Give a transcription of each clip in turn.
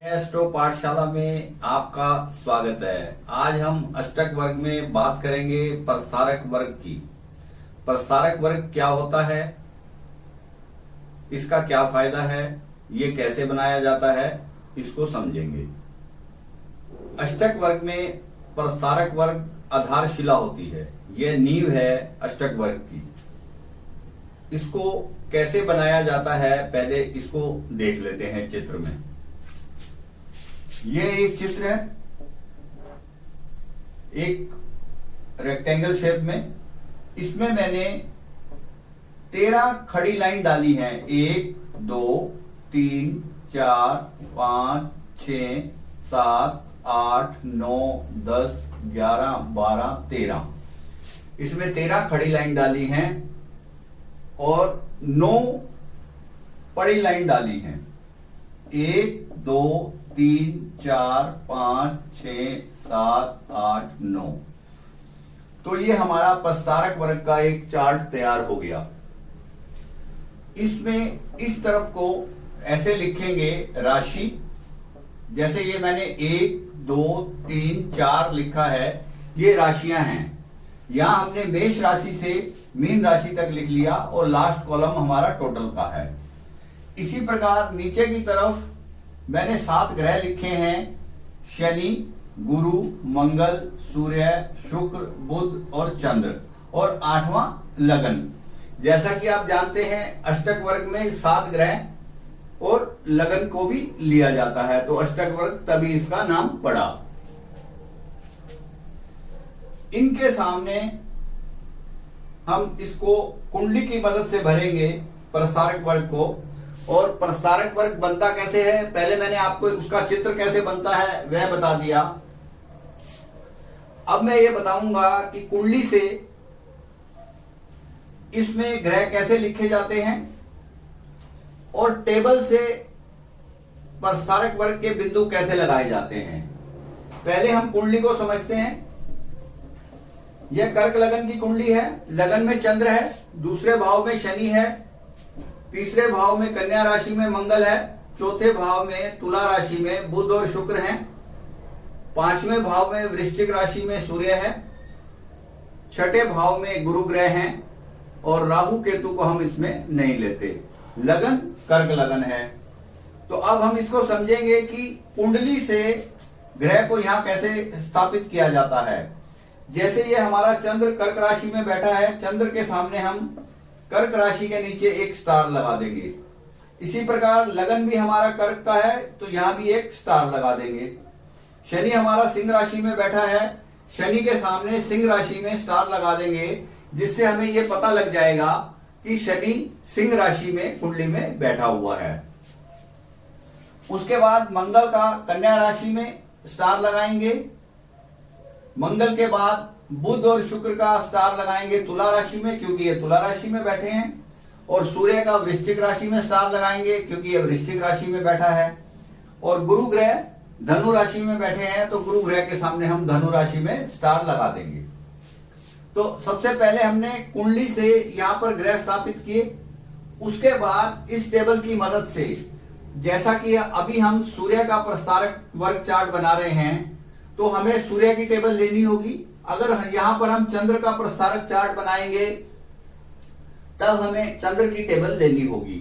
Astro पाठशाला में आपका स्वागत है। आज हम अष्टक वर्ग में बात करेंगे प्रस्तारक वर्ग की। प्रस्तारक वर्ग क्या होता है, इसका क्या फायदा है, ये कैसे बनाया जाता है, इसको समझेंगे। अष्टक वर्ग में प्रस्तारक वर्ग आधारशिला होती है, यह नींव है अष्टक वर्ग की। इसको कैसे बनाया जाता है, पहले इसको देख लेते हैं चित्र में। ये एक चित्र है, एक रेक्टेंगल शेप में। इसमें मैंने 13 खड़ी लाइन डाली है। 1 2 3 4 5 6 7 8 9 10 11 12 13। इसमें 13 खड़ी लाइन डाली हैं और 9 पड़ी लाइन डाली हैं। 1 2 3 4 5 6 7 8 9। तो ये हमारा प्रस्तारक वर्ग का एक चार्ट तैयार हो गया। इसमें इस तरफ को ऐसे लिखेंगे राशि, जैसे ये मैंने 1 2 3 4 लिखा है, ये राशियां हैं। यहां हमने मेष राशि से मीन राशि तक लिख लिया और लास्ट कॉलम हमारा टोटल का है। इसी प्रकार नीचे की तरफ मैंने 7 ग्रह लिखे हैं, शनि, गुरु, मंगल, सूर्य, शुक्र, बुध और चंद्र, और 8वां लगन। जैसा कि आप जानते हैं अष्टक वर्ग में 7 ग्रह और लगन को भी लिया जाता है, तो अष्टक वर्ग तभी इसका नाम पड़ा। इनके सामने हम इसको कुंडली की मदद से भरेंगे प्रस्तारक वर्ग को। और प्रस्तारक वर्ग बनता कैसे है, पहले मैंने आपको उसका चित्र कैसे बनता है वह बता दिया। अब मैं ये बताऊंगा कि कुंडली से इसमें ग्रह कैसे लिखे जाते हैं और टेबल से प्रस्तारक वर्ग के बिंदु कैसे लगाए जाते हैं। पहले हम कुंडली को समझते हैं। यह कर्क लगन की कुंडली है। लगन में चंद्र है, दूसरे भाव में शनि है, तीसरे भाव में कन्या राशि में मंगल है, चौथे भाव में तुला राशि में बुध और शुक्र हैं, 5वें भाव में वृश्चिक राशि में सूर्य है, 6ठे भाव में गुरु ग्रह हैं और राहु केतु को हम इसमें नहीं लेते। लगन कर्क लगन है। तो अब हम इसको समझेंगे कि कुंडली से ग्रह को यहां कैसे स्थापित किया जाता है। जैसे ये हमारा चंद्र कर्क राशि में बैठा है, चंद्र के सामने हम कर्क राशि के नीचे एक स्टार लगा देंगे। इसी प्रकार लगन भी हमारा कर्क का है, तो यहां भी एक स्टार लगा देंगे। शनि हमारा सिंह राशि में बैठा है, शनि के सामने सिंह राशि में स्टार लगा देंगे, जिससे हमें यह पता लग जाएगा कि शनि सिंह राशि में कुंडली में बैठा हुआ है। उसके बाद मंगल का कन्या राशि में स्टार लगाएंगे। मंगल के बाद बुध और शुक्र का स्टार लगाएंगे तुला राशि में, क्योंकि ये तुला राशि में बैठे हैं। और सूर्य का वृश्चिक राशि में स्टार लगाएंगे, क्योंकि ये वृश्चिक राशि में बैठा है। और गुरु ग्रह धनु राशि में बैठे हैं, तो गुरु ग्रह के सामने हम धनु राशि में स्टार लगा देंगे। तो सबसे पहले हमने कुंडली से यहां पर ग्रह स्थापित किए। उसके बाद इस टेबल की मदद से, जैसा कि अभी हम सूर्य का प्रस्तारक वर्ग चार्ट बना रहे हैं, तो हमें सूर्य की टेबल लेनी होगी। अगर यहां पर हम चंद्र का प्रस्तारक चार्ट बनाएंगे तब हमें चंद्र की टेबल लेनी होगी।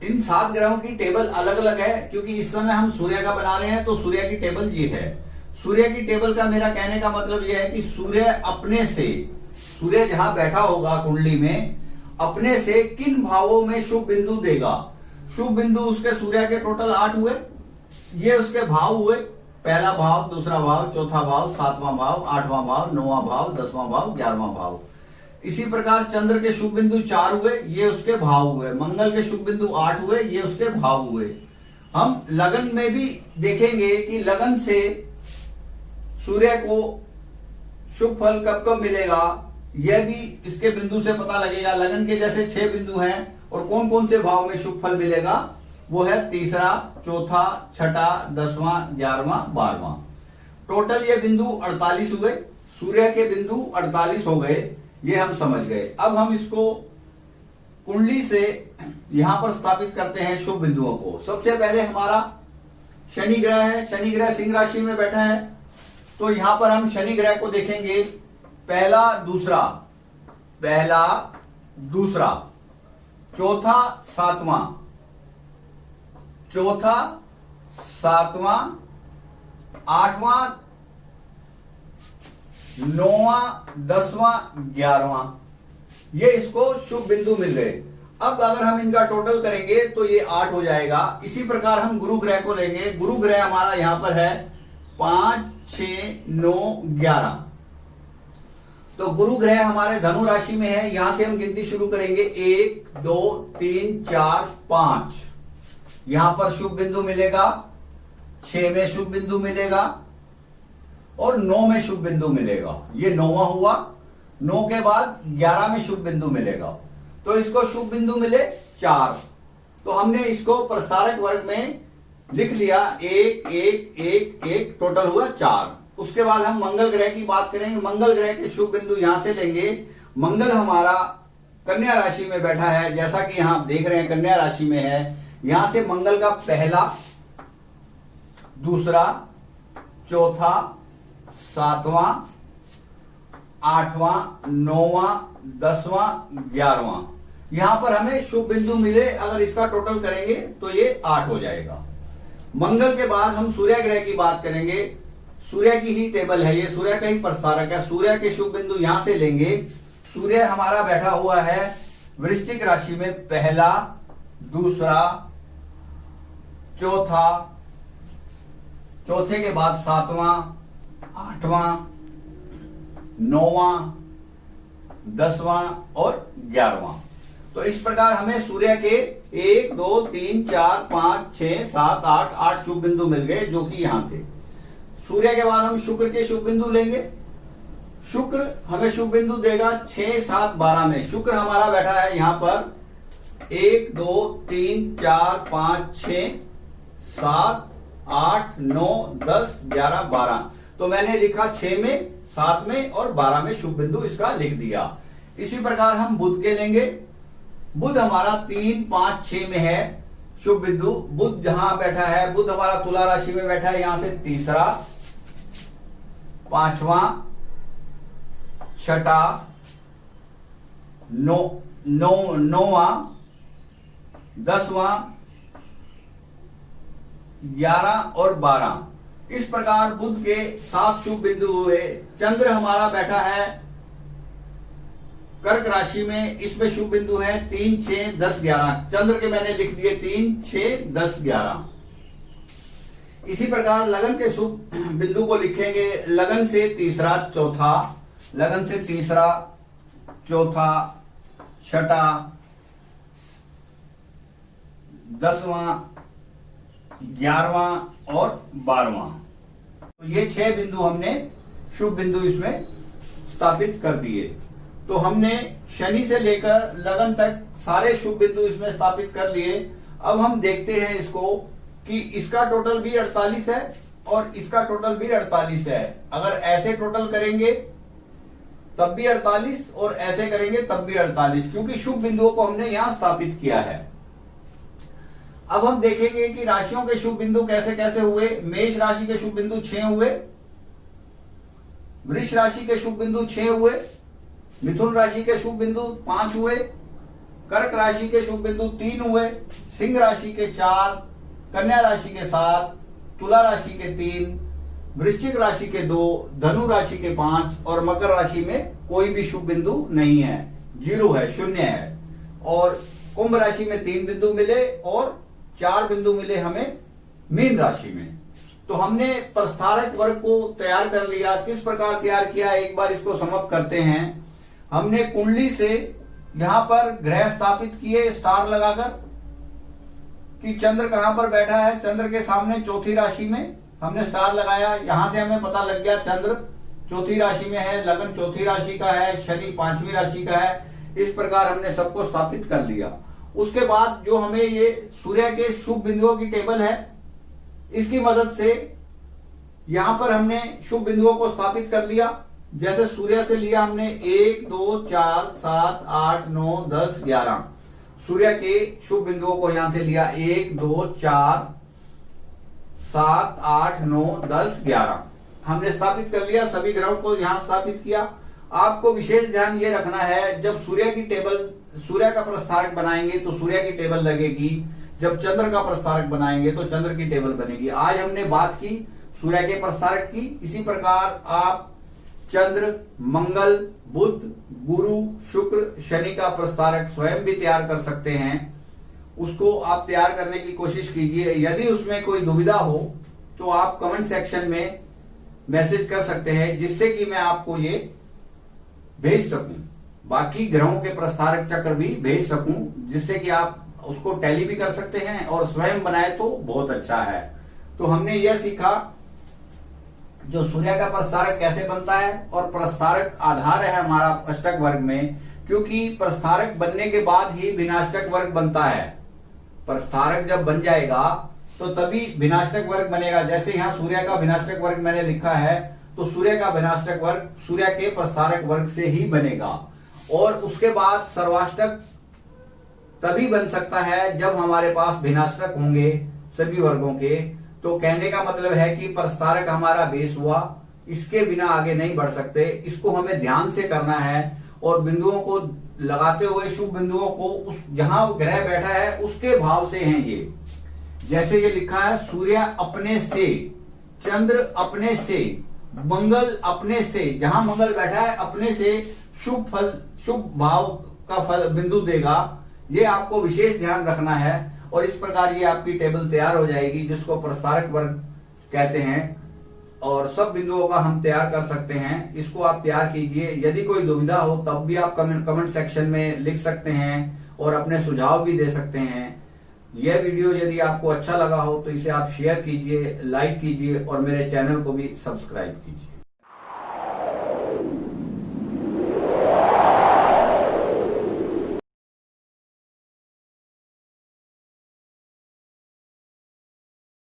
इन 7 ग्रहों की टेबल अलग अलग है, क्योंकि इस समय हम सूर्य का बना रहे हैं, तो सूर्य की टेबल ये है। सूर्य की टेबल का मेरा कहने का मतलब यह है कि सूर्य अपने से, सूर्य जहां बैठा होगा कुंडली में, अपने से किन भावों में शुभ बिंदु देगा। शुभ बिंदु उसके सूर्य के टोटल 8 हुए, ये उसके भाव हुए। पहला भाव, दूसरा भाव, चौथा भाव, 7वां भाव, 8वां भाव, 9वां भाव, 10वां भाव, 11वां भाव। इसी प्रकार चंद्र के शुभ बिंदु 4 हुए, ये उसके भाव हुए। मंगल के शुभ बिंदु 8 हुए, ये उसके भाव हुए। हम लगन में भी देखेंगे कि लगन से सूर्य को शुभ फल कब कब मिलेगा, यह भी इसके बिंदु से पता लगेगा। लगन के जैसे 6 बिंदु हैं और कौन कौन से भाव में शुभ फल मिलेगा, वो है तीसरा, चौथा, छठा, 10वां, 11वां, 12वां। टोटल ये बिंदु 48 हुए। सूर्य के बिंदु 48 हो गए, ये हम समझ गए। अब हम इसको कुंडली से यहां पर स्थापित करते हैं शुभ बिंदुओं को। सबसे पहले हमारा शनि ग्रह है, शनि ग्रह सिंह राशि में बैठा है। तो यहां पर हम शनि ग्रह को देखेंगे, पहला दूसरा, पहला दूसरा, चौथा सातवां, चौथा सातवां, आठवां, नौवां, 10वां, 11वां, ये इसको शुभ बिंदु मिल गए। अब अगर हम इनका टोटल करेंगे तो ये 8 हो जाएगा। इसी प्रकार हम गुरु ग्रह को लेंगे। गुरु ग्रह हमारा यहां पर है 5, 6, 9, 11। तो गुरु ग्रह हमारे धनु राशि में है। यहां से हम गिनती शुरू करेंगे, 1, 2, 3, 4, 5। यहां पर शुभ बिंदु मिलेगा, 6 में शुभ बिंदु मिलेगा और 9 में शुभ बिंदु मिलेगा। ये 9वां हुआ। 9 के बाद 11 में शुभ बिंदु मिलेगा। तो इसको शुभ बिंदु मिले 4। तो हमने इसको प्रसारक वर्ग में लिख लिया, 1, 1, 1, 1, टोटल हुआ 4। उसके बाद हम मंगल ग्रह की बात करेंगे। मंगल ग्रह के शुभ बिंदु यहां से लेंगे। मंगल हमारा कन्या राशि में बैठा है, जैसा कि यहां आप देख रहे हैं कन्या राशि में है। यहां से मंगल का पहला, दूसरा, चौथा, सातवां, 8वां, 9वां, 10वां, 11वां, यहां पर हमें शुभ बिंदु मिले। अगर इसका टोटल करेंगे तो ये 8 हो जाएगा। मंगल के बाद हम सूर्य ग्रह की बात करेंगे। सूर्य की ही टेबल है, ये सूर्य का ही प्रस्तारक है। सूर्य के शुभ बिंदु यहां से लेंगे। सूर्य हमारा बैठा हुआ है वृश्चिक राशि में, पहला, दूसरा, चौथा, चौथे के बाद 7वां, 8वां, 9वां, 10वां और 11वां। तो इस प्रकार हमें सूर्य के 1, 2, 3, 4, 5, 6, 7, 8 शुभ बिंदु मिल गए, जो कि यहां थे। सूर्य के बाद हम शुक्र के शुभ बिंदु लेंगे। शुक्र हमें शुभ बिंदु देगा 6, 7, 12 में। शुक्र हमारा बैठा है यहां पर 1, 2, 3, 4, 5, 6, 7, 8, 9, 10, 11, 12। तो मैंने लिखा 6 में, 7 में और 12 में शुभ बिंदु इसका लिख दिया। इसी प्रकार हम बुध के लेंगे। बुध हमारा 3, 5, 6 में है शुभ बिंदु। बुध जहां बैठा है, बुध हमारा तुला राशि में बैठा है। यहां से तीसरा, 5वां, 6ठा, 9वां, 10वां, 11 और 12। इस प्रकार बुध के 7 शुभ बिंदु हुए। चंद्र हमारा बैठा है कर्क राशि में, इसमें शुभ बिंदु है 3, 6, 10, 11। चंद्र के मैंने लिख दिए 3, 6, 10, 11। इसी प्रकार लगन के शुभ बिंदु को लिखेंगे। लगन से तीसरा, चौथा, लगन से तीसरा, चौथा, 6ठा, 10वां, 11वां और 12वां। तो ये 6 बिंदु हमने शुभ बिंदु इसमें स्थापित कर दिए। तो हमने शनि से लेकर लगन तक सारे शुभ बिंदु इसमें स्थापित कर लिए। अब हम देखते हैं इसको कि इसका टोटल भी 48 है और इसका टोटल भी 48 है। अगर ऐसे टोटल करेंगे तब भी 48 और ऐसे करेंगे तब भी 48, क्योंकि शुभ बिंदुओं को हमने यहां स्थापित किया है। अब हम देखेंगे कि राशियों के शुभ बिंदु कैसे कैसे हुए। मेष राशि के शुभ बिंदु 6 हुए, वृष राशि के शुभ बिंदु 6 हुए, मिथुन राशि के शुभ बिंदु 5 हुए, कर्क राशि के शुभ बिंदु 3 हुए, सिंह राशि के 4, कन्या राशि के 7, तुला राशि के 3, वृश्चिक राशि के 2, धनु राशि के 5 और मकर राशि में कोई भी शुभ बिंदु नहीं है, 0 है, 0 है। और कुंभ राशि में 3 बिंदु मिले और 4 बिंदु मिले हमें मीन राशि में। तो हमने प्रस्तारक वर्ग को तैयार कर लिया। किस प्रकार तैयार किया, एक बार इसको समाप्त करते हैं। हमने कुंडली से यहां पर ग्रह स्थापित किए स्टार लगाकर कि चंद्र कहां पर बैठा है। चंद्र के सामने चौथी राशि में हमने स्टार लगाया। यहां से हमें पता लग गया चंद्र चौथी राशि में है, लगन चौथी राशि का है, शनि 5वीं राशि का है। इस प्रकार हमने सबको स्थापित कर लिया। उसके बाद जो हमें ये सूर्य के शुभ बिंदुओं की टेबल है, इसकी मदद से यहां पर हमने शुभ बिंदुओं को स्थापित कर लिया। जैसे सूर्य से लिया हमने 1, 2, 4, 7, 8, 9, 10, 11। सूर्य के शुभ बिंदुओं को यहां से लिया 1, 2, 4, 7, 8, 9, 10, 11 हमने स्थापित कर लिया। सभी ग्रहों को यहां स्थापित किया। आपको विशेष ध्यान ये रखना है, जब सूर्य की टेबल, सूर्य का प्रस्तारक बनाएंगे तो सूर्य की टेबल लगेगी, जब चंद्र का प्रस्तारक बनाएंगे तो चंद्र की टेबल बनेगी। आज हमने बात की सूर्य के प्रस्तारक की। इसी प्रकार आप चंद्र, मंगल, बुध, गुरु, शुक्र, शनि का प्रस्तारक स्वयं भी तैयार कर सकते हैं। उसको आप तैयार करने की कोशिश कीजिए। यदि उसमें कोई दुविधा हो तो आप कमेंट सेक्शन में मैसेज कर सकते हैं, जिससे कि मैं आपको ये भेज सकूं, बाकी ग्रहों के प्रस्तारक चक्र भी भेज सकूं, जिससे कि आप उसको टैली भी कर सकते हैं और स्वयं बनाए तो बहुत अच्छा है। तो हमने यह सीखा जो सूर्य का प्रस्तारक कैसे बनता है, और प्रस्तारक आधार है हमारा अष्टक वर्ग में, क्योंकि प्रस्तारक बनने के बाद ही भिन्नाष्टक वर्ग बनता है। प्रस्तारक जब बन जाएगा तो तभी भिन्नाष्टक वर्ग बनेगा। जैसे यहाँ सूर्य का भिन्नाष्टक वर्ग मैंने लिखा है, तो सूर्य का भिन्नाष्टक वर्ग सूर्य के प्रस्तारक वर्ग से ही बनेगा। और उसके बाद सर्वाष्टक तभी बन सकता है जब हमारे पास भिन्नाष्टक होंगे सभी वर्गों के। तो कहने का मतलब है कि प्रस्तारक हमारा बेस हुआ, इसके बिना आगे नहीं बढ़ सकते। इसको हमें ध्यान से करना है और बिंदुओं को लगाते हुए शुभ बिंदुओं को उस जहां ग्रह बैठा है उसके भाव से हैं ये। जैसे ये लिखा है सूर्य अपने से, चंद्र अपने से, मंगल अपने से, जहां मंगल बैठा है अपने से शुभ फल, शुभ भाव का फल बिंदु देगा। ये आपको विशेष ध्यान रखना है और इस प्रकार ये आपकी टेबल तैयार हो जाएगी, जिसको प्रस्तारक वर्ग कहते हैं। और सब बिंदुओं का हम तैयार कर सकते हैं। इसको आप तैयार कीजिए। यदि कोई दुविधा हो तब भी आप कमेंट सेक्शन में लिख सकते हैं और अपने सुझाव भी दे सकते हैं। यह वीडियो यदि आपको अच्छा लगा हो तो इसे आप शेयर कीजिए, लाइक कीजिए और मेरे चैनल को भी सब्सक्राइब कीजिए।